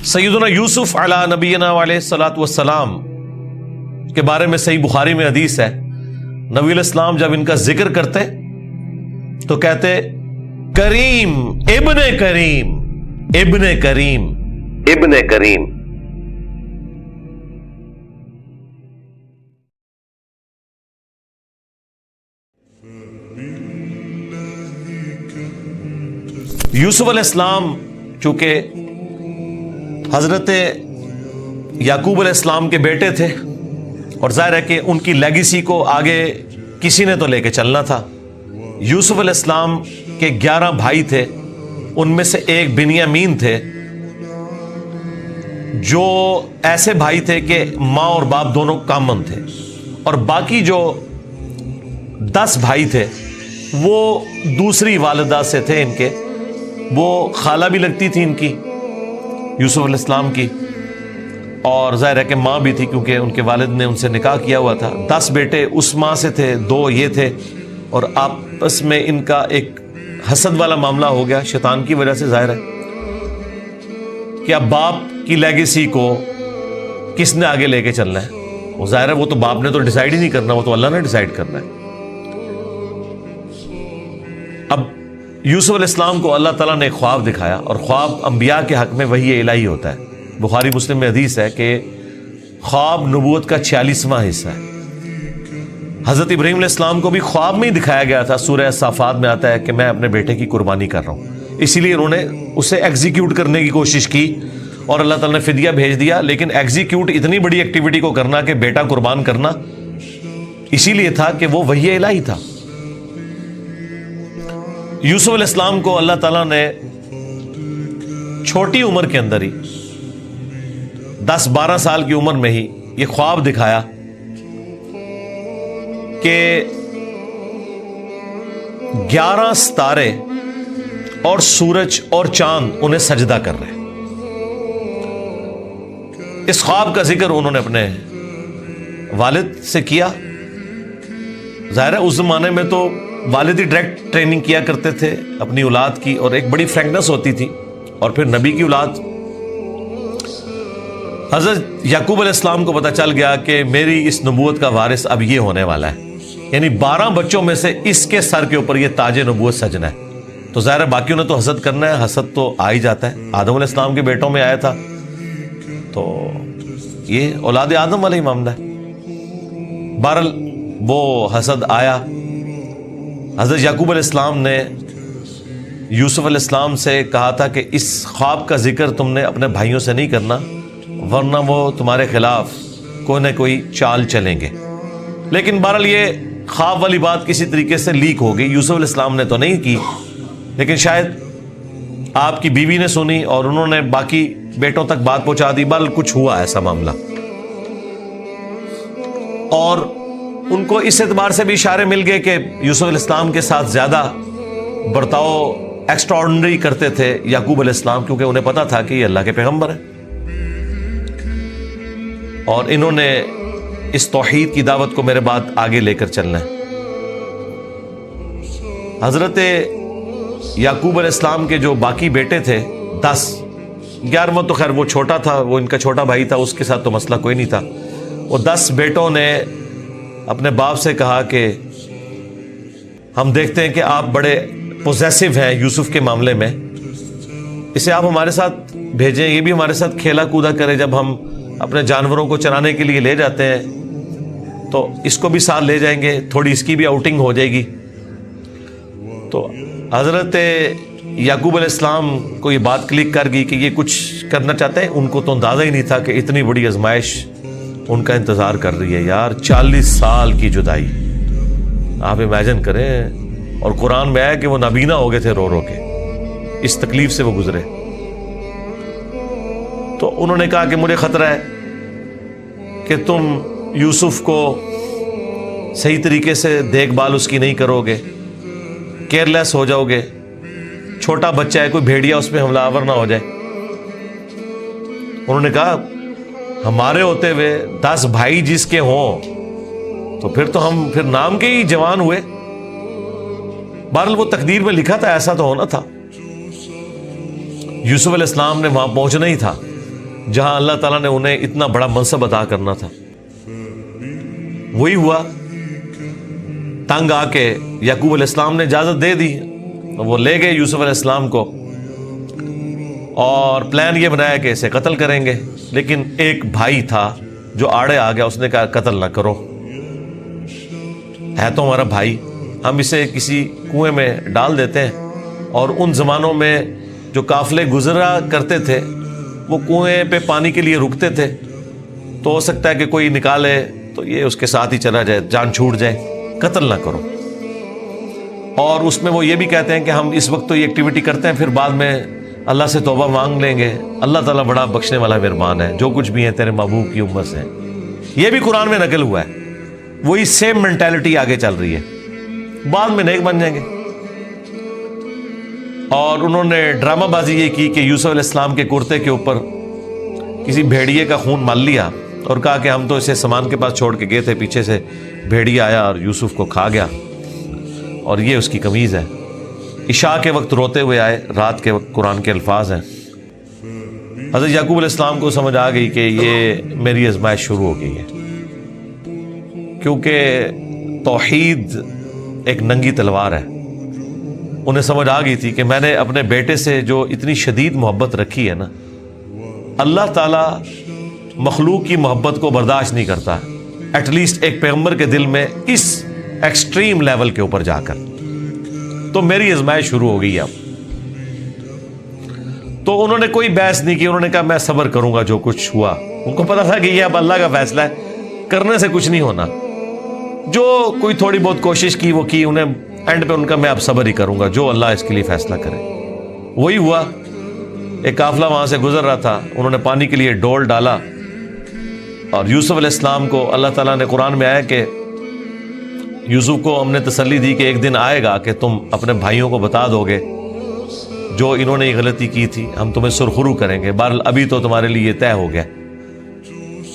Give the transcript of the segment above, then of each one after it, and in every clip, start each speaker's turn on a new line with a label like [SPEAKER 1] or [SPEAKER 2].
[SPEAKER 1] سیدنا یوسف علی نبینا علیہ الصلاۃ والسلام کے بارے میں صحیح بخاری میں حدیث ہے، نبی علیہ السلام جب ان کا ذکر کرتے تو کہتے کریم ابن کریم ابن کریم ابن کریم۔ یوسف علیہ السلام چونکہ حضرت یعقوب علیہ السلام کے بیٹے تھے اور ظاہر ہے کہ ان کی لیگیسی کو آگے کسی نے تو لے کے چلنا تھا۔ یوسف علیہ السلام کے 11 بھائی تھے، ان میں سے ایک بنیامین تھے جو ایسے بھائی تھے کہ ماں اور باپ دونوں کامن تھے، اور باقی جو 10 بھائی تھے وہ دوسری والدہ سے تھے ان کے، وہ خالہ بھی لگتی تھی ان کی یوسف علیہ السلام کی، اور ظاہر ہے کہ ماں بھی تھی کیونکہ ان کے والد نے ان سے نکاح کیا ہوا تھا۔ 10 بیٹے اس ماں سے تھے، 2 یہ تھے، اور آپس میں ان کا ایک حسد والا معاملہ ہو گیا شیطان کی وجہ سے۔ ظاہر ہے کہ اب باپ کی لیگیسی کو کس نے آگے لے کے چلنا ہے، وہ ظاہر ہے وہ تو باپ نے تو ڈیسائیڈ ہی نہیں کرنا، وہ تو اللہ نے ڈیسائیڈ کرنا ہے۔ اب یوسف علیہ السلام کو اللہ تعالیٰ نے ایک خواب دکھایا، اور خواب انبیاء کے حق میں وحی الہی ہوتا ہے۔ بخاری مسلم میں حدیث ہے کہ خواب نبوت کا 46واں حصہ ہے۔ حضرت ابراہیم علیہ السلام کو بھی خواب میں ہی دکھایا گیا تھا، سورہ صافات میں آتا ہے کہ میں اپنے بیٹے کی قربانی کر رہا ہوں، اسی لیے انہوں نے اسے ایگزیکیوٹ کرنے کی کوشش کی اور اللہ تعالیٰ نے فدیہ بھیج دیا، لیکن ایگزیکیوٹ اتنی بڑی ایکٹیویٹی کو کرنا کہ بیٹا قربان کرنا، اسی لیے تھا کہ وہ وحی الہی تھا۔ یوسف علیہ السلام کو اللہ تعالیٰ نے چھوٹی عمر کے اندر ہی 10-12 سال کی عمر میں ہی یہ خواب دکھایا کہ 11 ستارے اور سورج اور چاند انہیں سجدہ کر رہے ہیں۔ اس خواب کا ذکر انہوں نے اپنے والد سے کیا۔ ظاہر ہے اس زمانے میں تو والد ہی ڈائریکٹ ٹریننگ کیا کرتے تھے اپنی اولاد کی، اور ایک بڑی فرینکنس ہوتی تھی، اور پھر نبی کی اولاد۔ حضرت یعقوب علیہ السلام کو پتہ چل گیا کہ میری اس نبوت کا وارث اب یہ ہونے والا ہے، یعنی 12 بچوں میں سے اس کے سر کے اوپر یہ تاج نبوت سجنا ہے۔ تو ظاہر ہے باقیوں نے تو حسد کرنا ہے، حسد تو آ ہی جاتا ہے، آدم علیہ السلام کے بیٹوں میں آیا تھا، تو یہ اولاد آدم والا ہی معاملہ ہے۔ بہرحال وہ حسد آیا۔ حضرت یعقوب علیہ السلام نے یوسف علیہ السلام سے کہا تھا کہ اس خواب کا ذکر تم نے اپنے بھائیوں سے نہیں کرنا، ورنہ وہ تمہارے خلاف کوئی نہ کوئی چال چلیں گے۔ لیکن بہرحال یہ خواب والی بات کسی طریقے سے لیک ہو گئی، یوسف علیہ السلام نے تو نہیں کی، لیکن شاید آپ کی بیوی نے سنی اور انہوں نے باقی بیٹوں تک بات پہنچا دی۔ بہرحال کچھ ہوا ایسا معاملہ، اور ان کو اس اعتبار سے بھی اشارے مل گئے کہ یوسف علیہ السلام کے ساتھ زیادہ برتاؤ ایکسٹرا آرڈنری کرتے تھے یعقوب علیہ السلام، کیونکہ انہیں پتا تھا کہ یہ اللہ کے پیغمبر ہیں، اور انہوں نے اس توحید کی دعوت کو میرے بعد آگے لے کر چلنا ہے۔ حضرت یعقوب علیہ السلام کے جو باقی بیٹے تھے 10، 11واں تو خیر وہ چھوٹا تھا، وہ ان کا چھوٹا بھائی تھا، اس کے ساتھ تو مسئلہ کوئی نہیں تھا۔ وہ 10 بیٹوں نے اپنے باپ سے کہا کہ ہم دیکھتے ہیں کہ آپ بڑے پوزیسو ہیں یوسف کے معاملے میں، اسے آپ ہمارے ساتھ بھیجیں، یہ بھی ہمارے ساتھ کھیلا کودا کرے، جب ہم اپنے جانوروں کو چرانے کے لیے لے جاتے ہیں تو اس کو بھی ساتھ لے جائیں گے، تھوڑی اس کی بھی آؤٹنگ ہو جائے گی۔ تو حضرت یعقوب علیہ السلام کو یہ بات کلک کر گئی کہ یہ کچھ کرنا چاہتے ہیں۔ ان کو تو اندازہ ہی نہیں تھا کہ اتنی بڑی آزمائش ان کا انتظار کر رہی ہے۔ یار 40 سال کی جدائی آپ امیجن کریں، اور قرآن میں آیا کہ وہ نابینا ہو گئے تھے رو رو کے، اس تکلیف سے وہ گزرے۔ تو انہوں نے کہا کہ مجھے خطرہ ہے کہ تم یوسف کو صحیح طریقے سے دیکھ بھال اس کی نہیں کرو گے، کیئرلیس ہو جاؤ گے، چھوٹا بچہ ہے، کوئی بھیڑیا اس پہ حملہ آور نہ ہو جائے۔ انہوں نے کہا ہمارے ہوتے ہوئے 10 بھائی جس کے ہوں تو پھر تو ہم پھر نام کے ہی جوان ہوئے۔ بہرحال وہ تقدیر میں لکھا تھا، ایسا تو ہونا تھا۔ یوسف علیہ السلام نے وہاں پہنچنا ہی تھا، جہاں اللہ تعالیٰ نے انہیں اتنا بڑا منصب عطا کرنا تھا۔ وہی ہوا، تنگ آ کے یعقوب علیہ السلام نے اجازت دے دی، وہ لے گئے یوسف علیہ السلام کو اور پلان یہ بنایا کہ اسے قتل کریں گے، لیکن ایک بھائی تھا جو آڑے آ گیا، اس نے کہا قتل نہ کرو، ہے تو ہمارا بھائی، ہم اسے کسی کنویں میں ڈال دیتے ہیں۔ اور ان زمانوں میں جو قافلے گزرا کرتے تھے وہ کنویں پہ پانی کے لیے رکتے تھے، تو ہو سکتا ہے کہ کوئی نکالے تو یہ اس کے ساتھ ہی چلا جائے، جان چھوٹ جائے، قتل نہ کرو۔ اور اس میں وہ یہ بھی کہتے ہیں کہ ہم اس وقت تو یہ ایکٹیویٹی کرتے ہیں، پھر بعد میں اللہ سے توبہ مانگ لیں گے، اللہ تعالیٰ بڑا بخشنے والا مہربان ہے، جو کچھ بھی ہے تیرے محبوب کی امت سے۔ یہ بھی قرآن میں نقل ہوا ہے، وہی سیم مینٹالٹی آگے چل رہی ہے، بعد میں نیک بن جائیں گے۔ اور انہوں نے ڈرامہ بازی یہ کی کہ یوسف علیہ السلام کے کرتے کے اوپر کسی بھیڑیے کا خون مال لیا اور کہا کہ ہم تو اسے سامان کے پاس چھوڑ کے گئے تھے، پیچھے سے بھیڑیا آیا اور یوسف کو کھا گیا، اور یہ اس کی قمیض ہے۔ عشاء کے وقت روتے ہوئے آئے، رات کے وقت قرآن کے الفاظ ہیں۔ حضرت یعقوب علیہ السلام کو سمجھ آ گئی کہ یہ میری آزمائش شروع ہو گئی ہے، کیونکہ توحید ایک ننگی تلوار ہے۔ انہیں سمجھ آ گئی تھی کہ میں نے اپنے بیٹے سے جو اتنی شدید محبت رکھی ہے نا، اللہ تعالیٰ مخلوق کی محبت کو برداشت نہیں کرتا، ایٹ لیسٹ ایک پیغمبر کے دل میں اس ایکسٹریم لیول کے اوپر جا کر۔ تو میری آزمائش شروع ہو گئی اب۔ تو انہوں نے کوئی بحث نہیں کی، انہوں نے کہا میں صبر کروں گا جو کچھ ہوا۔ ان کو پتا تھا کہ یہ اب اللہ کا فیصلہ ہے، کرنے سے کچھ نہیں ہونا، جو کوئی تھوڑی بہت کوشش کی وہ کی، انہیں اینڈ پہ ان کا میں اب صبر ہی کروں گا، جو اللہ اس کے لیے فیصلہ کرے۔ وہی ہوا، ایک قافلہ وہاں سے گزر رہا تھا، انہوں نے پانی کے لیے ڈول ڈالا، اور یوسف علیہ السلام کو اللہ تعالیٰ نے قرآن میں آیا کہ یوسف کو ہم نے تسلی دی کہ ایک دن آئے گا کہ تم اپنے بھائیوں کو بتا دو گے جو انہوں نے یہ غلطی کی تھی، ہم تمہیں سرخرو کریں گے، بہرحال ابھی تو تمہارے لیے یہ طے ہو گیا۔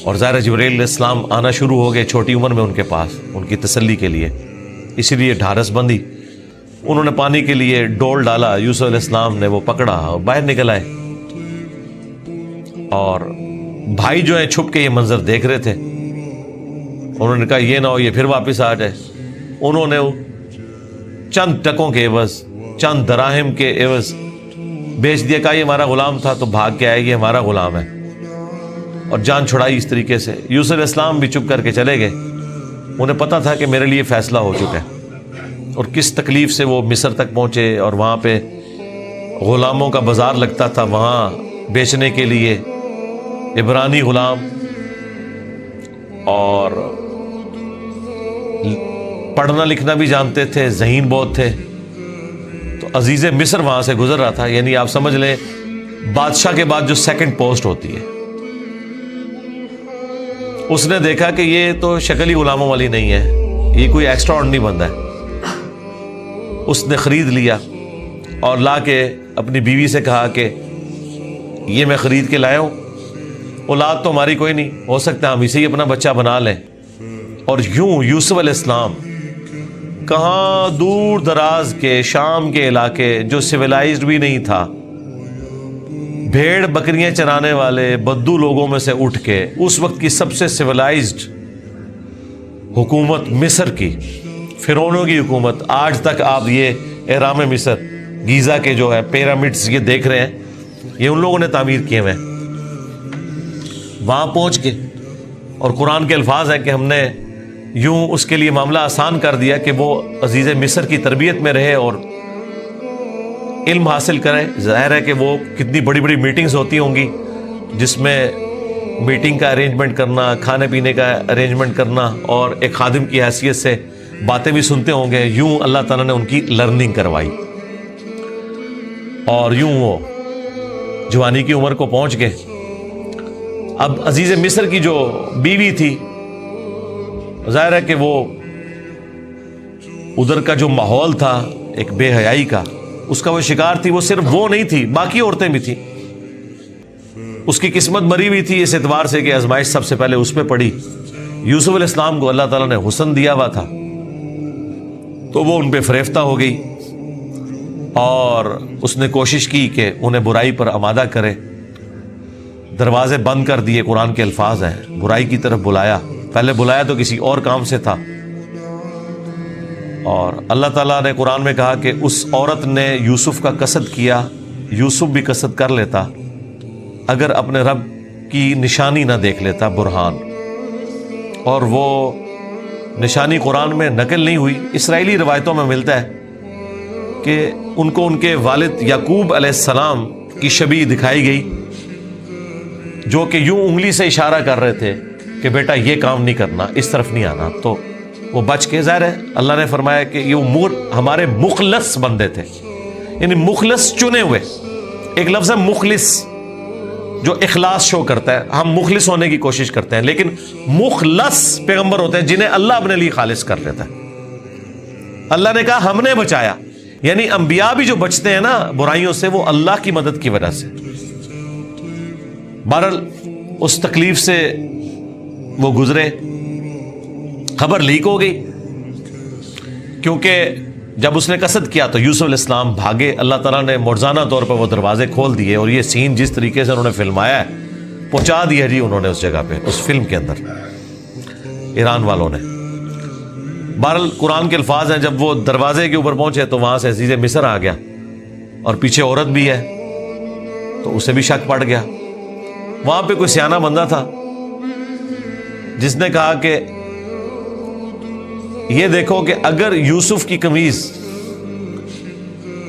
[SPEAKER 1] اور ظاہر جبرائیل علیہ السلام آنا شروع ہو گئے چھوٹی عمر میں ان کے پاس، ان کی تسلی کے لیے، اسی لیے ڈھارس بندی۔ انہوں نے پانی کے لیے ڈول ڈالا، یوسف علیہ السلام نے وہ پکڑا اور باہر نکل آئے، اور بھائی جو ہیں چھپ کے یہ منظر دیکھ رہے تھے۔ انہوں نے کہا یہ نہ ہو یہ پھر واپس آ جائے۔ انہوں نے چند ٹکوں کے عوض، چند دراہم کے عوض بیچ دیا، کہا یہ ہمارا غلام تھا، تو بھاگ کے آئے، یہ ہمارا غلام ہے، اور جان چھڑائی اس طریقے سے۔ یوسف علیہ السلام بھی چپ کر کے چلے گئے، انہیں پتا تھا کہ میرے لیے فیصلہ ہو چکا ہے۔ اور کس تکلیف سے وہ مصر تک پہنچے، اور وہاں پہ غلاموں کا بازار لگتا تھا، وہاں بیچنے کے لیے عبرانی غلام، اور پڑھنا لکھنا بھی جانتے تھے، ذہین بہت تھے۔ تو عزیز مصر وہاں سے گزر رہا تھا، یعنی آپ سمجھ لیں بادشاہ کے بعد جو سیکنڈ پوسٹ ہوتی ہے۔ اس نے دیکھا کہ یہ تو شکل ہی غلاموں والی نہیں ہے، یہ کوئی ایکسٹرا آرڈنری بندہ ہے۔ اس نے خرید لیا اور لا کے اپنی بیوی سے کہا کہ یہ میں خرید کے لایا ہوں، اولاد تو ہماری کوئی نہیں، ہو سکتا ہے ہم اسے ہی اپنا بچہ بنا لیں۔ اور یوں یوسف علیہ السلام کہاں دور دراز کے شام کے علاقے جو سویلائزڈ بھی نہیں تھا، بھیڑ بکریاں چرانے والے بدو لوگوں میں سے اٹھ کے اس وقت کی سب سے سویلائزڈ حکومت مصر کی، فرعونوں کی حکومت، آج تک آپ یہ اہرام مصر گیزا کے جو ہے پیرامڈز یہ دیکھ رہے ہیں، یہ ان لوگوں نے تعمیر کیے ہوئے ہیں۔ وہاں پہنچ کے، اور قرآن کے الفاظ ہیں کہ ہم نے یوں اس کے لیے معاملہ آسان کر دیا کہ وہ عزیز مصر کی تربیت میں رہے اور علم حاصل کرے۔ ظاہر ہے کہ وہ کتنی بڑی بڑی میٹنگز ہوتی ہوں گی، جس میں میٹنگ کا ارینجمنٹ کرنا، کھانے پینے کا ارینجمنٹ کرنا، اور ایک خادم کی حیثیت سے باتیں بھی سنتے ہوں گے۔ یوں اللہ تعالیٰ نے ان کی لرننگ کروائی، اور یوں وہ جوانی کی عمر کو پہنچ گئے۔ اب عزیز مصر کی جو بیوی تھی، ظاہر ہے کہ وہ ادھر کا جو ماحول تھا ایک بے حیائی کا، اس کا وہ شکار تھی۔ وہ صرف وہ نہیں تھی، باقی عورتیں بھی تھیں۔ اس کی قسمت مری ہوئی تھی اس اعتبار سے کہ آزمائش سب سے پہلے اس پہ پڑی۔ یوسف علیہ السلام کو اللہ تعالیٰ نے حسن دیا ہوا تھا، تو وہ ان پہ فریفتہ ہو گئی، اور اس نے کوشش کی کہ انہیں برائی پر آمادہ کرے۔ دروازے بند کر دیے، قرآن کے الفاظ ہیں، برائی کی طرف بلایا، پہلے بلایا تو کسی اور کام سے تھا، اور اللہ تعالیٰ نے قرآن میں کہا کہ اس عورت نے یوسف کا قصد کیا، یوسف بھی قصد کر لیتا اگر اپنے رب کی نشانی نہ دیکھ لیتا، برہان، اور وہ نشانی قرآن میں نقل نہیں ہوئی، اسرائیلی روایتوں میں ملتا ہے کہ ان کو ان کے والد یعقوب علیہ السلام کی شبیہ دکھائی گئی، جو کہ یوں انگلی سے اشارہ کر رہے تھے کہ بیٹا یہ کام نہیں کرنا، اس طرف نہیں آنا، تو وہ بچ کے، ظاہر ہے اللہ نے فرمایا کہ یہ ہمارے مخلص بندے تھے، یعنی مخلص چنے ہوئے، ایک لفظ ہے مخلص جو اخلاص شو کرتا ہے، ہم مخلص ہونے کی کوشش کرتے ہیں، لیکن مخلص پیغمبر ہوتے ہیں جنہیں اللہ اپنے لیے خالص کر لیتا ہے۔ اللہ نے کہا ہم نے بچایا، یعنی انبیاء بھی جو بچتے ہیں نا برائیوں سے، وہ اللہ کی مدد کی وجہ سے۔ بہرحال اس تکلیف سے وہ گزرے، خبر لیک ہو گئی، کیونکہ جب اس نے قصد کیا تو یوسف علیہ السلام بھاگے، اللہ تعالیٰ نے معجزانہ طور پر وہ دروازے کھول دیے، اور یہ سین جس طریقے سے انہوں نے فلمایا ہے پہنچا دیا جی انہوں نے اس جگہ پہ، اس فلم کے اندر ایران والوں نے۔ بہرحال قرآن کے الفاظ ہیں، جب وہ دروازے کے اوپر پہنچے تو وہاں سے عزیز مصر آ گیا، اور پیچھے عورت بھی ہے تو اسے بھی شک پڑ گیا۔ وہاں پہ کوئی سیانہ بندہ تھا جس نے کہا کہ یہ دیکھو کہ اگر یوسف کی قمیض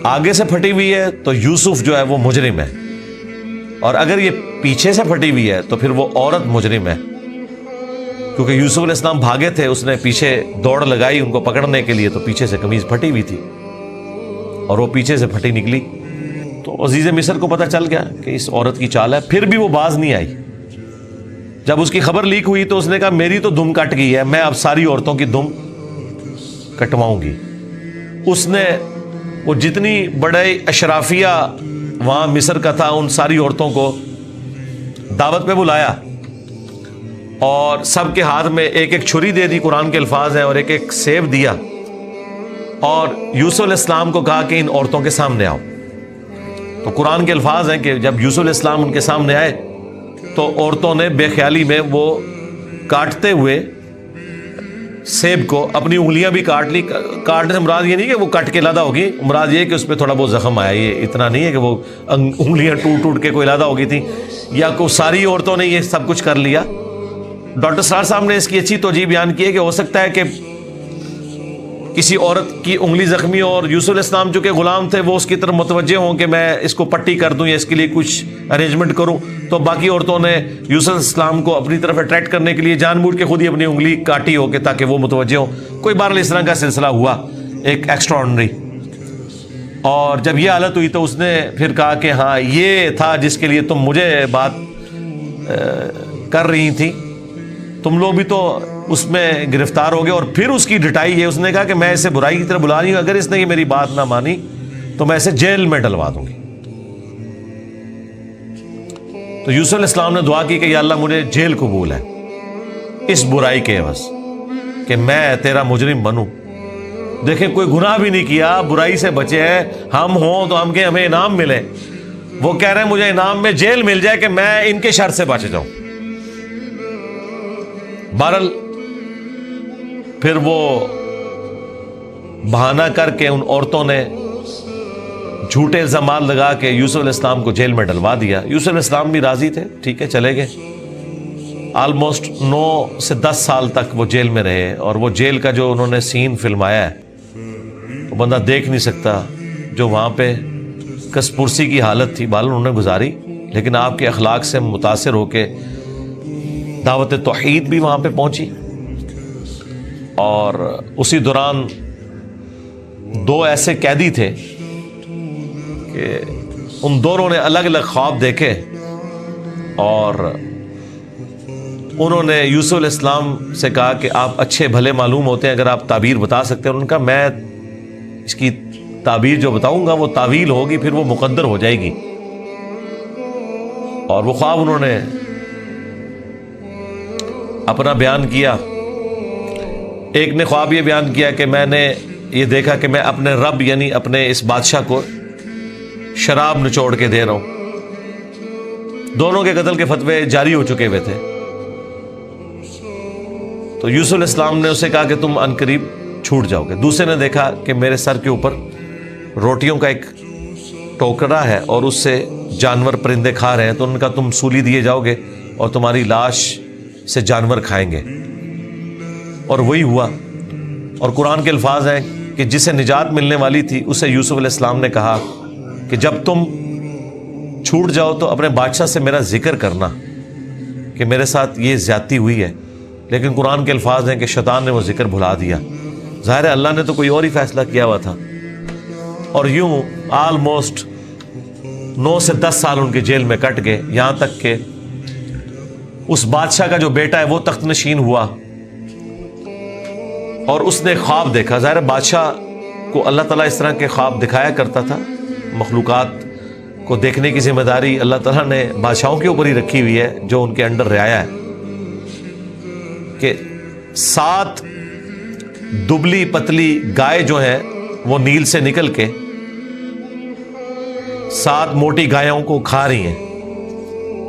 [SPEAKER 1] آگے سے پھٹی ہوئی ہے تو یوسف جو ہے وہ مجرم ہے، اور اگر یہ پیچھے سے پھٹی ہوئی ہے تو پھر وہ عورت مجرم ہے، کیونکہ یوسف علیہ السلام بھاگے تھے، اس نے پیچھے دوڑ لگائی ان کو پکڑنے کے لیے، تو پیچھے سے قمیض پھٹی ہوئی تھی اور وہ پیچھے سے پھٹی نکلی، تو عزیز مصر کو پتہ چل گیا کہ اس عورت کی چال ہے، پھر بھی وہ باز نہیں آئی۔ جب اس کی خبر لیک ہوئی تو اس نے کہا میری تو دم کٹ گئی ہے، میں اب ساری عورتوں کی دم کٹواؤں گی۔ اس نے وہ جتنی بڑے اشرافیہ وہاں مصر کا تھا ان ساری عورتوں کو دعوت پہ بلایا، اور سب کے ہاتھ میں ایک ایک چھری دے دی، قرآن کے الفاظ ہیں، اور ایک ایک سیب دیا، اور یوسف علیہ السلام کو کہا کہ ان عورتوں کے سامنے آؤ۔ تو قرآن کے الفاظ ہیں کہ جب یوسف علیہ السلام ان کے سامنے آئے تو عورتوں نے بے خیالی میں وہ کاٹتے ہوئے سیب کو اپنی انگلیاں بھی کاٹ لی۔ کاٹنے سے مراد یہ نہیں کہ وہ کٹ کے علیحدہ ہوگی، مراد یہ کہ اس پہ تھوڑا بہت زخم آیا، یہ اتنا نہیں ہے کہ وہ انگلیاں ٹوٹ ٹوٹ کے کوئی علیحدہ ہو گئی تھی، یا کو ساری عورتوں نے یہ سب کچھ کر لیا۔ ڈاکٹر سرار صاحب نے اس کی اچھی توجہ بیان کی ہے کہ ہو سکتا ہے کہ کسی عورت کی انگلی زخمی ہو، اور یوسف علیہ السلام جو کہ غلام تھے وہ اس کی طرف متوجہ ہوں کہ میں اس کو پٹی کر دوں یا اس کے لیے کچھ ارینجمنٹ کروں، تو باقی عورتوں نے یوسف علیہ السلام کو اپنی طرف اٹریکٹ کرنے کے لیے جان بوجھ کے خود ہی اپنی انگلی کاٹی ہو کہ تاکہ وہ متوجہ ہوں۔ کوئی بہرحال اس طرح کا سلسلہ ہوا ایک ایکسٹرا آرڈنری، اور جب یہ حالت ہوئی تو اس نے پھر کہا کہ ہاں یہ تھا جس کے لیے تم مجھے بات کر رہی تھی، تم لوگ بھی تو اس میں گرفتار ہو گئے۔ اور پھر اس کی ڈٹائی ہے، اس نے کہا کہ میں اسے برائی کی طرف بلا رہی ہوں، اگر اس نے یہ میری بات نہ مانی تو میں اسے جیل میں ڈلوا دوں گی۔ تو یوسف علیہ السلام نے دعا کی کہ یا اللہ مجھے جیل قبول ہے اس برائی کے عوض، کہ میں تیرا مجرم بنوں۔ دیکھیں کوئی گناہ بھی نہیں کیا، برائی سے بچے ہیں، ہم ہوں تو ہم کہ ہمیں انعام ملے، وہ کہہ رہے ہیں مجھے انعام میں جیل مل جائے کہ میں ان کے شر سے بچ جاؤں۔ بہرحال پھر وہ بہانہ کر کے ان عورتوں نے جھوٹے الزامات لگا کے یوسف علیہ السلام کو جیل میں ڈلوا دیا۔ یوسف علیہ السلام بھی راضی تھے، ٹھیک ہے چلے گئے۔ آلموسٹ 9 سے 10 سال تک وہ جیل میں رہے، اور وہ جیل کا جو انہوں نے سین فلمایا ہے وہ بندہ دیکھ نہیں سکتا، جو وہاں پہ کس پرسی کی حالت تھی بال انہوں نے گزاری، لیکن آپ کے اخلاق سے متاثر ہو کے دعوت توحید بھی وہاں پہ پہنچی۔ اور اسی دوران 2 ایسے قیدی تھے کہ ان دونوں نے الگ الگ خواب دیکھے، اور انہوں نے یوسف علیہ السلام سے کہا کہ آپ اچھے بھلے معلوم ہوتے ہیں، اگر آپ تعبیر بتا سکتے ہیں۔ انہوں نے کہا میں اس کی تعبیر جو بتاؤں گا وہ تعویل ہوگی، پھر وہ مقدر ہو جائے گی۔ اور وہ خواب انہوں نے اپنا بیان کیا۔ ایک نے خواب یہ بیان کیا کہ میں نے یہ دیکھا کہ میں اپنے رب یعنی اپنے اس بادشاہ کو شراب نچوڑ کے دے رہا ہوں، دونوں کے قتل کے فتوے جاری ہو چکے ہوئے تھے. تو یوسف علیہ السلام نے اسے کہا کہ تم عنقریب چھوٹ جاؤ گے. دوسرے نے دیکھا کہ میرے سر کے اوپر روٹیوں کا ایک ٹوکرا ہے اور اس سے جانور پرندے کھا رہے ہیں, تو ان کا تم سولی دیے جاؤ گے اور تمہاری لاش سے جانور کھائیں گے. اور وہی ہوا. اور قرآن کے الفاظ ہیں کہ جسے نجات ملنے والی تھی اسے یوسف علیہ السلام نے کہا کہ جب تم چھوٹ جاؤ تو اپنے بادشاہ سے میرا ذکر کرنا کہ میرے ساتھ یہ زیادتی ہوئی ہے. لیکن قرآن کے الفاظ ہیں کہ شیطان نے وہ ذکر بھلا دیا. ظاہر ہے اللہ نے تو کوئی اور ہی فیصلہ کیا ہوا تھا. اور یوں آلموسٹ 9 سے 10 سال ان کے جیل میں کٹ گئے, یہاں تک کہ اس بادشاہ کا جو بیٹا ہے وہ تخت نشین ہوا اور اس نے خواب دیکھا. ظاہر بادشاہ کو اللہ تعالیٰ اس طرح کے خواب دکھایا کرتا تھا. مخلوقات کو دیکھنے کی ذمہ داری اللہ تعالیٰ نے بادشاہوں کے اوپر ہی رکھی ہوئی ہے جو ان کے انڈر رعایا ہے. کہ 7 دبلی پتلی گائے جو ہیں وہ نیل سے نکل کے 7 موٹی گایوں کو کھا رہی ہیں,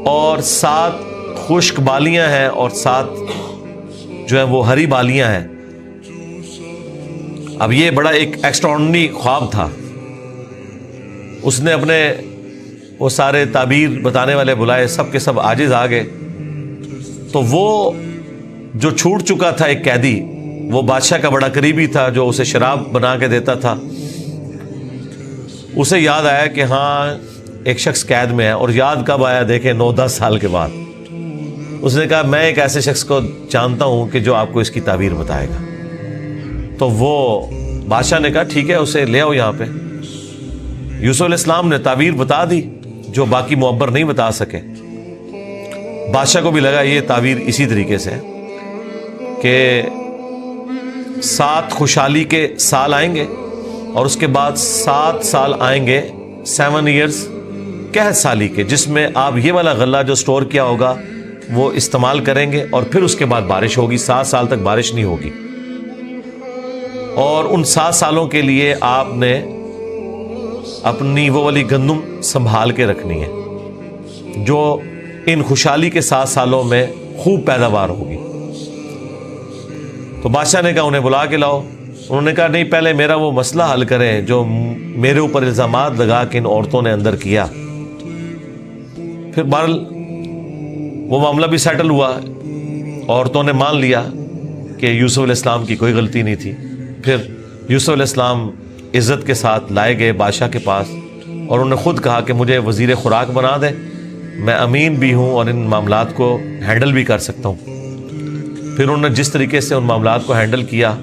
[SPEAKER 1] اور 7 خشک بالیاں ہیں اور 7 جو ہیں وہ ہری بالیاں ہیں. اب یہ بڑا ایک ایکسٹراڈنری خواب تھا. اس نے اپنے وہ سارے تعبیر بتانے والے بلائے, سب کے سب عاجز آ گئے. تو وہ جو چھوٹ چکا تھا ایک قیدی, وہ بادشاہ کا بڑا قریبی تھا جو اسے شراب بنا کے دیتا تھا, اسے یاد آیا کہ ہاں ایک شخص قید میں ہے. اور یاد کب آیا دیکھیں 9-10 سال کے بعد. اس نے کہا میں ایک ایسے شخص کو جانتا ہوں کہ جو آپ کو اس کی تعبیر بتائے گا. تو وہ بادشاہ نے کہا ٹھیک ہے اسے لے آؤ یہاں پہ. یوسف علیہ السلام نے تعبیر بتا دی جو باقی معبر نہیں بتا سکے. بادشاہ کو بھی لگا یہ تعبیر اسی طریقے سے کہ 7 خوشحالی کے سال آئیں گے اور اس کے بعد 7 سال آئیں گے 7 ایئرز قحط سالی کے, جس میں آپ یہ والا غلہ جو سٹور کیا ہوگا وہ استعمال کریں گے, اور پھر اس کے بعد بارش ہوگی. 7 سال تک بارش نہیں ہوگی. اور ان 7 سالوں کے لیے آپ نے اپنی وہ والی گندم سنبھال کے رکھنی ہے جو ان خوشحالی کے 7 سالوں میں خوب پیداوار ہوگی. تو بادشاہ نے کہا انہیں بلا کے لاؤ. انہوں نے کہا نہیں پہلے میرا وہ مسئلہ حل کریں جو میرے اوپر الزامات لگا کے ان عورتوں نے اندر کیا. پھر بہرحال وہ معاملہ بھی سیٹل ہوا. عورتوں نے مان لیا کہ یوسف علیہ السلام کی کوئی غلطی نہیں تھی. پھر یوسف علیہ السلام عزت کے ساتھ لائے گئے بادشاہ کے پاس, اور انہوں نے خود کہا کہ مجھے وزیر خوراک بنا دیں, میں امین بھی ہوں اور ان معاملات کو ہینڈل بھی کر سکتا ہوں. پھر انہوں نے جس طریقے سے ان معاملات کو ہینڈل کیا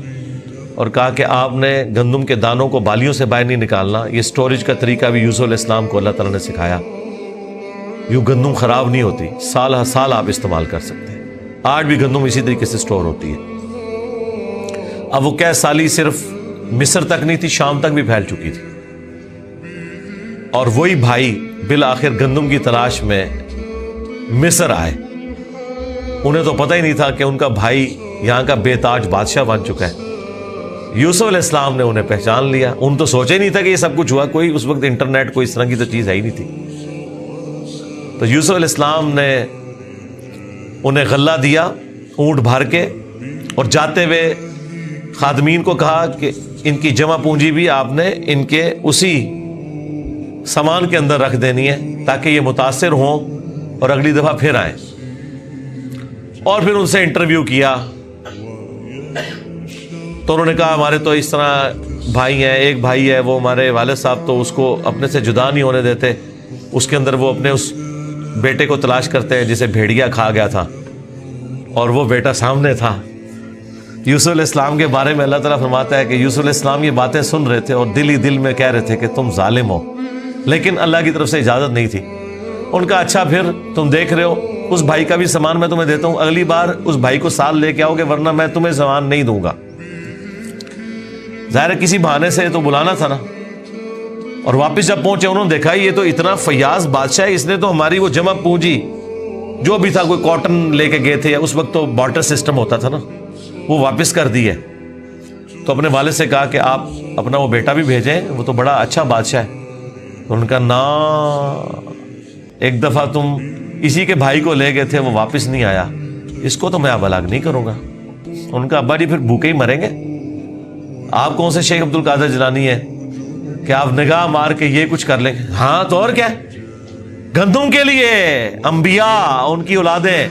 [SPEAKER 1] اور کہا کہ آپ نے گندم کے دانوں کو بالیوں سے باہر نہیں نکالنا. یہ سٹوریج کا طریقہ بھی یوسف علیہ السلام کو اللہ تعالیٰ نے سکھایا. یوں گندم خراب نہیں ہوتی, سال ہر سال آپ استعمال کر سکتے ہیں. آج بھی گندم اسی طریقے سے سٹور ہوتی ہے. اب وہ قحط سالی صرف مصر تک نہیں تھی, شام تک بھی پھیل چکی تھی. اور وہی بھائی بالآخر گندم کی تلاش میں مصر آئے. انہیں تو پتہ ہی نہیں تھا کہ ان کا بھائی یہاں کا بے تاج بادشاہ بن چکا ہے. یوسف علیہ السلام نے انہیں پہچان لیا. ان تو سوچے نہیں تھا کہ یہ سب کچھ ہوا. کوئی اس وقت انٹرنیٹ کوئی اس طرح کی تو چیز ہے ہی نہیں تھی. تو یوسف علیہ السلام نے انہیں غلہ دیا اونٹ بھر کے, اور جاتے ہوئے خادمین کو کہا کہ ان کی جمع پونجی بھی آپ نے ان کے اسی سامان کے اندر رکھ دینی ہے تاکہ یہ متاثر ہوں اور اگلی دفعہ پھر آئیں. اور پھر ان سے انٹرویو کیا تو انہوں نے کہا ہمارے تو اس طرح بھائی ہیں, ایک بھائی ہے وہ ہمارے والد صاحب تو اس کو اپنے سے جدا نہیں ہونے دیتے, اس کے اندر وہ اپنے اس بیٹے کو تلاش کرتے ہیں جسے بھیڑیا کھا گیا تھا, اور وہ بیٹا سامنے تھا. یوسف علیہ السلام کے بارے میں اللہ تعالیٰ فرماتا ہے کہ یوسف علیہ السلام یہ باتیں سن رہے تھے اور دل ہی دل میں کہہ رہے تھے کہ تم ظالم ہو, لیکن اللہ کی طرف سے اجازت نہیں تھی. ان کا اچھا پھر تم دیکھ رہے ہو اس بھائی کا بھی سامان میں تمہیں دیتا ہوں, اگلی بار اس بھائی کو ساتھ لے کے آؤ گے ورنہ میں تمہیں سامان نہیں دوں گا. ظاہر کسی بہانے سے تو بلانا تھا نا. اور واپس جب پہنچے انہوں نے دیکھا یہ تو اتنا فیاض بادشاہ ہے, اس نے تو ہماری وہ جمع پونجی جو بھی تھا, کوئی کاٹن لے کے گئے تھے, اس وقت تو بارٹر سسٹم ہوتا تھا نا, وہ واپس کر دی ہے. تو اپنے والد سے کہا کہ آپ اپنا وہ بیٹا بھی بھیجیں, وہ تو بڑا اچھا بادشاہ ہے. تو ان کا نا ایک دفعہ تم اسی کے بھائی کو لے گئے تھے, وہ واپس نہیں آیا, اس کو تو میں اب الگ نہیں کروں گا. ان کا ابا جی پھر بھوکے ہی مریں گے. آپ کون سے شیخ عبد القادر جیلانی ہے کہ آپ نگاہ مار کے یہ کچھ کر لیں گے؟ ہاں تو اور کیا, گندم کے لیے انبیاء, ان کی اولادیں.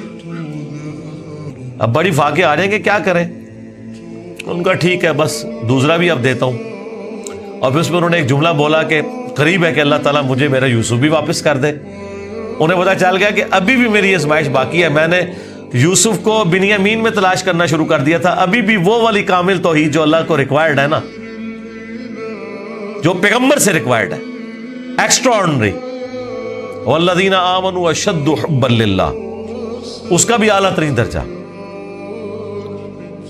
[SPEAKER 1] اب بڑی فاقے آ جائیں گے, کیا کریں. ان کا ٹھیک ہے, بس دوسرا بھی اب دیتا ہوں. اور پھر اس میں انہوں نے ایک جملہ بولا کہ قریب ہے کہ اللہ تعالیٰ مجھے میرا یوسف بھی واپس کر دے. انہیں پتا چل گیا کہ ابھی بھی میری آزمائش باقی ہے. میں نے یوسف کو بنیامین میں تلاش کرنا شروع کر دیا تھا, ابھی بھی وہ والی کامل توحید جو اللہ کو ریکوائرڈ ہے نا, جو پیغمبر سے ریکوائرڈ ہے, ایکسٹرا آرڈنری. والذین آمنوا اشد حبا للہ, اس کا بھی اعلیٰ ترین درجہ.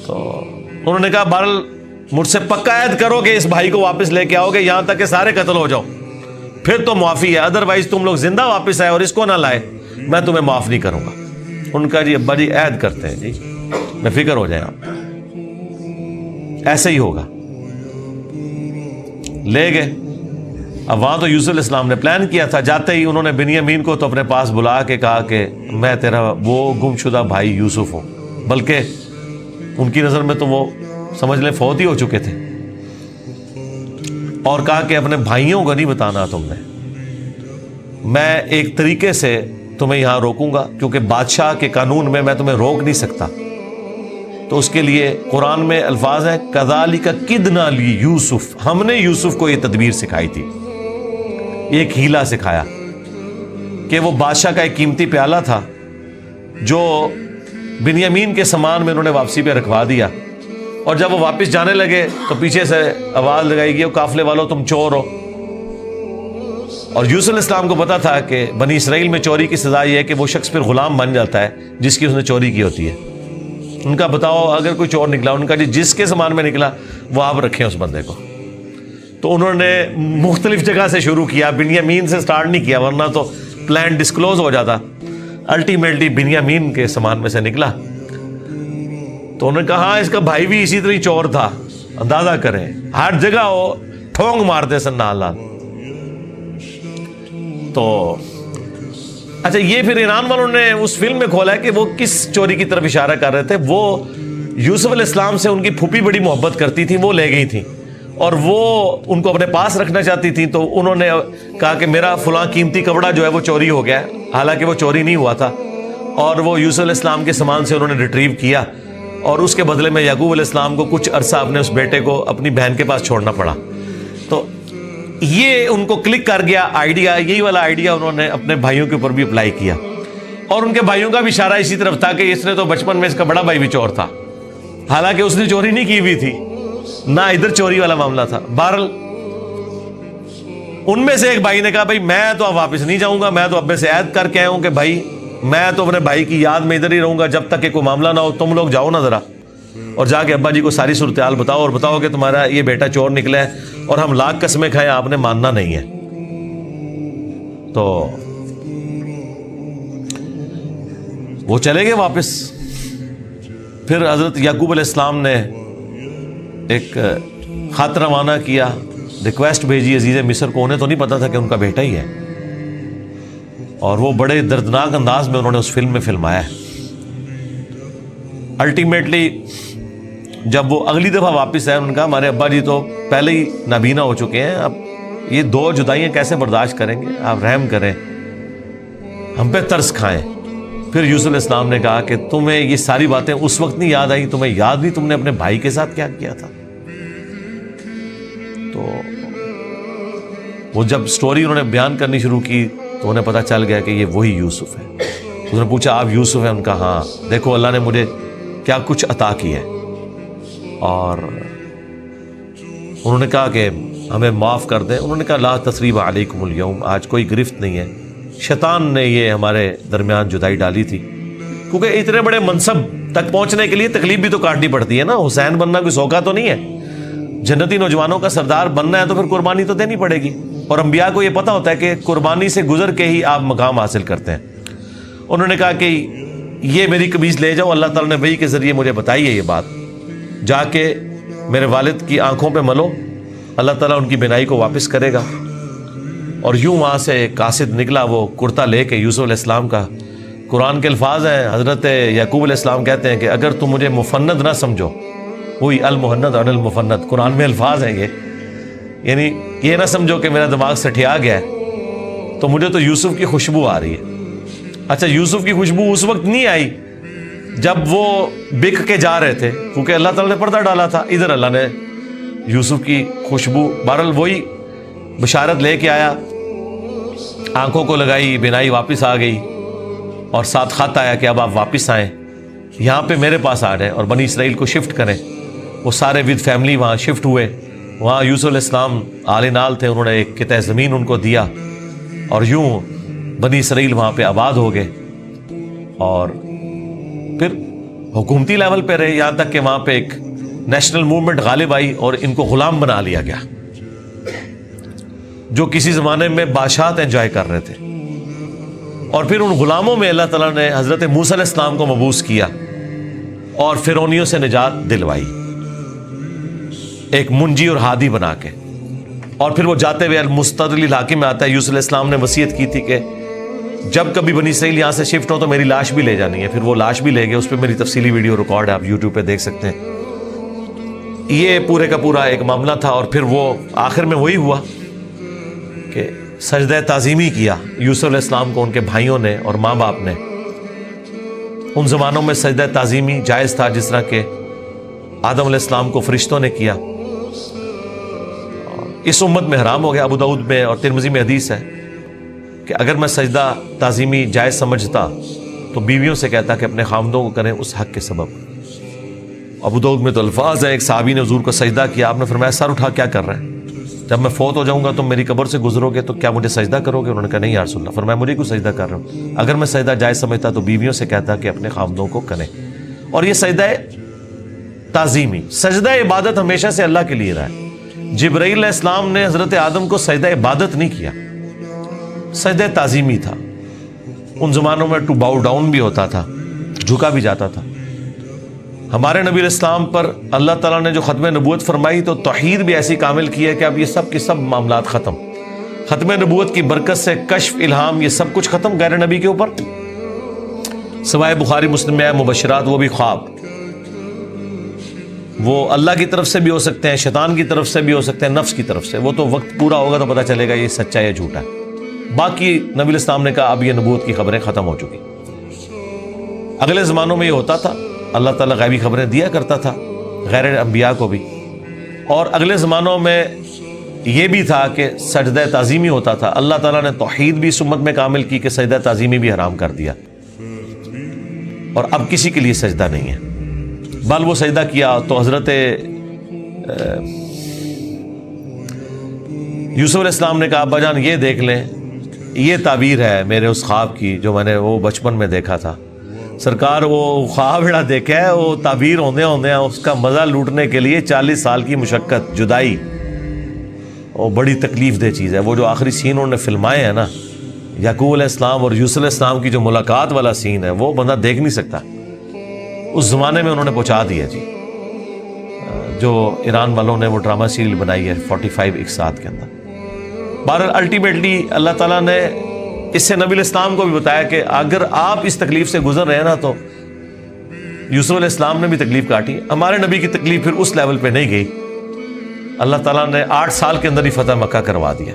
[SPEAKER 1] تو انہوں نے کہا بہرحال مجھ سے پکا عہد کرو کہ اس بھائی کو واپس لے کے آؤ گے یہاں تک کہ سارے قتل ہو جاؤ, پھر تو معافی ہے, ادروائز تم لوگ زندہ واپس آئے اور اس کو نہ لائے میں تمہیں معاف نہیں کروں گا. ان کا جی ابا جی عہد کرتے ہیں جی, میں فکر ہو جائیں آپ, ایسے ہی ہوگا. لے گئے. اب وہاں تو یوسف علیہ السلام نے پلان کیا تھا, جاتے ہی انہوں نے بنیامین کو تو اپنے پاس بلا کے کہا کہ میں تیرا وہ گم شدہ بھائی یوسف ہوں, بلکہ ان کی نظر میں تو وہ سمجھ لیں فوت ہی ہو چکے تھے. اور کہا کہ اپنے بھائیوں کو نہیں بتانا تم نے, میں ایک طریقے سے تمہیں یہاں روکوں گا کیونکہ بادشاہ کے قانون میں تمہیں روک نہیں سکتا. تو اس کے لیے قرآن میں الفاظ ہیں کذالک کدنا لی یوسف, ہم نے یوسف کو یہ تدبیر سکھائی تھی, ایک ہیلا سکھایا کہ وہ بادشاہ کا ایک قیمتی پیالہ تھا جو بنیامین کے سامان میں انہوں نے واپسی پہ رکھوا دیا, اور جب وہ واپس جانے لگے تو پیچھے سے آواز لگائی گئی قافلے والوں تم چور ہو. اور یوسف علیہ السلام کو پتا تھا کہ بنی اسرائیل میں چوری کی سزا یہ ہے کہ وہ شخص پھر غلام بن جاتا ہے جس کی اس نے چوری کی ہوتی ہے. ان کا بتاؤ اگر کوئی چور نکلا, ان کا جی جس کے سامان میں نکلا وہ آپ رکھیں اس بندے کو. تو انہوں نے مختلف جگہ سے شروع کیا, بنیامین سے سٹارٹ نہیں کیا ورنہ تو پلان ڈسکلوز ہو جاتا. الٹیمیٹلی بنیامین کے سامان میں سے نکلا. تو انہوں نے کہا ہاں اس کا بھائی بھی اسی طرح چور تھا, اندازہ کریں ہر جگہ وہ ٹھونگ مارتے سن نال نال. تو اچھا یہ پھر ایران والوں نے اس فلم میں کھولا ہے کہ وہ کس چوری کی طرف اشارہ کر رہے تھے. وہ یوسف علیہ السلام سے ان کی پھوپھی بڑی محبت کرتی تھی, وہ لے گئی تھی اور وہ ان کو اپنے پاس رکھنا چاہتی تھی. تو انہوں نے کہا کہ میرا فلاں قیمتی کپڑا جو ہے وہ چوری ہو گیا ہے, حالانکہ وہ چوری نہیں ہوا تھا, اور وہ یوسف علیہ السلام کے سامان سے انہوں نے ریٹریو کیا, اور اس کے بدلے میں یعقوب علیہ السلام کو کچھ عرصہ اپنے اس بیٹے کو اپنی بہن کے پاس چھوڑنا پڑا. تو یہ ان کو کلک کر گیا آئیڈیا, یہی والا آئیڈیا انہوں نے اپنے بھائیوں کے اوپر بھی اپلائی کیا, اور ان کے بھائیوں کا بھی اشارہ اسی طرف تھا کہ اس نے تو بچپن میں اس کا بڑا بھائی بھی چور تھا, حالانکہ اس نے چوری نہیں کی ہوئی تھی, نہ ادھر چوری والا معاملہ تھا. بہرحال ان میں سے ایک بھائی نے کہا بھائی میں تو اب واپس نہیں جاؤں گا, میں تو اب میں سے عہد کر کے آیا ہوں کہ بھائی میں تو اپنے بھائی کی یاد میں ادھر ہی رہوں گا جب تک کہ کوئی معاملہ نہ ہو. تم لوگ جاؤ نا ذرا اور جا کے ابا جی کو ساری صورتحال بتاؤ, اور بتاؤ کہ تمہارا یہ بیٹا چور نکلا ہے اور ہم لاکھ قسمیں کھائیں آپ نے ماننا نہیں ہے. تو وہ چلے گئے واپس. پھر حضرت یعقوب علیہ السلام نے ایک خط روانہ کیا, ریکویسٹ بھیجی عزیز مصر کو. انہیں تو نہیں پتا تھا کہ ان کا بیٹا ہی ہے, اور وہ بڑے دردناک انداز میں انہوں نے اس فلم میں فلمایا ہے. الٹیمیٹلی جب وہ اگلی دفعہ واپس آئے, ان کا ہمارے ابا جی تو پہلے ہی نابینا ہو چکے ہیں, اب یہ دو جدائیاں کیسے برداشت کریں گے, آپ رحم کریں, ہم پہ ترس کھائیں. پھر یوسف علیہ السلام نے کہا کہ تمہیں یہ ساری باتیں اس وقت نہیں یاد آئی, تمہیں یاد نہیں تم نے اپنے بھائی کے ساتھ کیا کیا تھا. تو وہ جب سٹوری انہوں نے بیان کرنی شروع کی تو انہیں پتہ چل گیا کہ یہ وہی یوسف ہے. اس نے پوچھا آپ یوسف ہیں؟ ان کا ہاں, دیکھو اللہ نے مجھے کیا کچھ عطا کی ہے. اور انہوں نے کہا کہ ہمیں معاف کر دیں. انہوں نے کہا لا تثریب علیکم اليوم, آج کوئی گرفت نہیں ہے, شیطان نے یہ ہمارے درمیان جدائی ڈالی تھی. کیونکہ اتنے بڑے منصب تک پہنچنے کے لیے تکلیف بھی تو کاٹنی پڑتی ہے نا. حسین بننا کوئی سوکھا تو نہیں ہے, جنتی نوجوانوں کا سردار بننا ہے تو پھر قربانی تو دینی پڑے گی, اور انبیاء کو یہ پتہ ہوتا ہے کہ قربانی سے گزر کے ہی آپ مقام حاصل کرتے ہیں. انہوں نے کہا کہ یہ میری قمیص لے جاؤ, اللہ تعالیٰ نے وحی کے ذریعے مجھے بتائی ہے یہ بات, جا کے میرے والد کی آنکھوں پہ ملو, اللہ تعالیٰ ان کی بینائی کو واپس کرے گا. اور یوں وہاں سے ایک قاصد نکلا, وہ کرتا لے کے یوسف علیہ السلام کا, قرآن کے الفاظ ہیں. حضرت یعقوب علیہ السلام کہتے ہیں کہ اگر تم مجھے مفند نہ سمجھو، وہی المحند عن المفند، قرآن میں الفاظ ہیں یہ، یعنی یہ نہ سمجھو کہ میرا دماغ سٹھیا گیا ہے، تو مجھے تو یوسف کی خوشبو آ رہی ہے. اچھا یوسف کی خوشبو اس وقت نہیں آئی جب وہ بک کے جا رہے تھے، کیونکہ اللہ تعالیٰ نے پردہ ڈالا تھا. ادھر اللہ نے یوسف کی خوشبو، بہرحال وہی بشارت لے کے آیا، آنکھوں کو لگائی، بینائی واپس آ گئی، اور ساتھ خط آیا کہ اب آپ واپس آئیں، یہاں پہ میرے پاس آ جائیں اور بنی اسرائیل کو شفٹ کریں. وہ سارے ود فیملی وہاں شفٹ ہوئے. وہاں یوسف علیہ السلام آل نال تھے، انہوں نے ایک قطع زمین ان کو دیا، اور یوں بنی اسرائیل وہاں پہ آباد ہو گئے. اور پھر حکومتی لیول پہ رہے، یہاں تک کہ وہاں پہ ایک نیشنل موومنٹ غالب آئی اور ان کو غلام بنا لیا گیا، جو کسی زمانے میں بادشاہت انجوائے کر رہے تھے. اور پھر ان غلاموں میں اللہ تعالیٰ نے حضرت موسیٰ علیہ السلام کو مبعوث کیا اور فرعونیوں سے نجات دلوائی، ایک منجی اور ہادی بنا کے. اور پھر وہ جاتے ہوئے المستدل الحاکم میں آتا ہے، یوسف علیہ السلام نے وصیت کی تھی کہ جب کبھی بنی اسرائیل یہاں سے شفٹ ہو تو میری لاش بھی لے جانی ہے. پھر وہ لاش بھی لے گئے، اس پہ میری تفصیلی ویڈیو ریکارڈ ہے، آپ یوٹیوب پہ دیکھ سکتے ہیں. یہ پورے کا پورا ایک معاملہ تھا. اور پھر وہ آخر میں وہی ہوا کہ سجدہ تعظیمی کیا یوسف علیہ السلام کو ان کے بھائیوں نے اور ماں باپ نے. ان زمانوں میں سجدہ تعظیمی جائز تھا، جس طرح کہ آدم علیہ السلام کو فرشتوں نے کیا. اس امت میں حرام ہو گیا. ابو داؤد میں اور ترمذی میں حدیث ہے کہ اگر میں سجدہ تعظیمی جائز سمجھتا تو بیویوں سے کہتا کہ اپنے خامدوں کو کریں اس حق کے سبب. ابو داؤد میں تو الفاظ ہے، ایک صحابی نے حضور کو سجدہ کیا، آپ نے فرمایا سر اٹھا کیا کر رہے ہیں؟ جب میں فوت ہو جاؤں گا تم میری قبر سے گزرو گے تو کیا مجھے سجدہ کرو گے؟ انہوں نے کہا نہیں یا رسول اللہ. فرمایا مجھے کیوں سجدہ کر رہے ہو؟ اگر میں سجدہ جائز سمجھتا تو بیویوں سے کہتا کہ اپنے خامدوں کو کریں. اور یہ سجدہ تعظیمی، سجدہ عبادت ہمیشہ سے اللہ کے لیے رہا ہے. جبرائیل علیہ السلام نے حضرت آدم کو سجدہ عبادت نہیں کیا، سجدہ تعظیمی تھا. ان زمانوں میں ٹو باؤ ڈاؤن بھی ہوتا تھا، جھکا بھی جاتا تھا. ہمارے نبی علیہ السلام پر اللہ تعالیٰ نے جو ختم نبوت فرمائی تو توحید بھی ایسی کامل کی ہے کہ اب یہ سب کے سب معاملات ختم. ختم نبوت کی برکت سے کشف، الہام، یہ سب کچھ ختم غیر نبی کے اوپر، سوائے بخاری مسلم میں مبشرات، وہ بھی خواب. وہ اللہ کی طرف سے بھی ہو سکتے ہیں، شیطان کی طرف سے بھی ہو سکتے ہیں، نفس کی طرف سے. وہ تو وقت پورا ہوگا تو پتہ چلے گا یہ سچا یا جھوٹا ہے. باقی نبی علیہ السلام نے کہا اب یہ نبوت کی خبریں ختم ہو چکی. اگلے زمانوں میں یہ ہوتا تھا، اللہ تعالیٰ غیبی خبریں دیا کرتا تھا غیر انبیاء کو بھی. اور اگلے زمانوں میں یہ بھی تھا کہ سجدہ تعظیمی ہوتا تھا. اللہ تعالیٰ نے توحید بھی اس امت میں کامل کی کہ سجدہ تعظیمی بھی حرام کر دیا، اور اب کسی کے لیے سجدہ نہیں ہے. بل وہ سجدہ کیا تو حضرت یوسف علیہ السلام نے کہا ابا جان یہ دیکھ لیں، یہ تعبیر ہے میرے اس خواب کی جو میں نے وہ بچپن میں دیکھا تھا. سرکار وہ خواب بڑا دیکھا ہے، وہ تعبیر ہوندے اس کا مزہ لوٹنے کے لیے 40 سال کی مشقت، جدائی، وہ بڑی تکلیف دہ چیز ہے. وہ جو آخری سین انہوں نے فلمائے ہیں نا، یعقوب علیہ السلام اور یوسف علیہ السلام کی جو ملاقات والا سین ہے، وہ بندہ دیکھ نہیں سکتا. اس زمانے میں انہوں نے پہنچا دیا جی. جو ایران والوں نے وہ ڈرامہ سیریل بنائی ہے 45 اقساط کے اندر. بہرحال الٹیمیٹلی اللہ تعالیٰ نے اس سے نبی علیہ السلام کو بھی بتایا کہ اگر آپ اس تکلیف سے گزر رہے ہیں نا تو یوسف علیہ السلام نے بھی تکلیف کاٹی. ہمارے نبی کی تکلیف پھر اس لیول پہ نہیں گئی. اللہ تعالیٰ نے 8 سال کے اندر ہی فتح مکہ کروا دیا.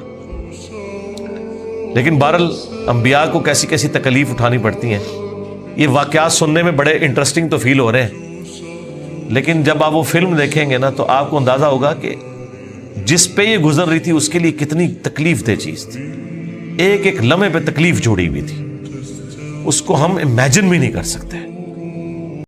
[SPEAKER 1] لیکن بہرحال انبیاء کو کیسی کیسی تکلیف اٹھانی پڑتی ہیں. یہ واقعات سننے میں بڑے انٹرسٹنگ تو فیل ہو رہے ہیں، لیکن جب آپ وہ فلم دیکھیں گے نا تو آپ کو اندازہ ہوگا کہ جس پہ یہ گزر رہی تھی اس کے لیے کتنی تکلیف دہ چیز تھی. ایک ایک لمحے پہ تکلیف جوڑی ہوئی تھی، اس کو ہم امیجن بھی نہیں کر سکتے.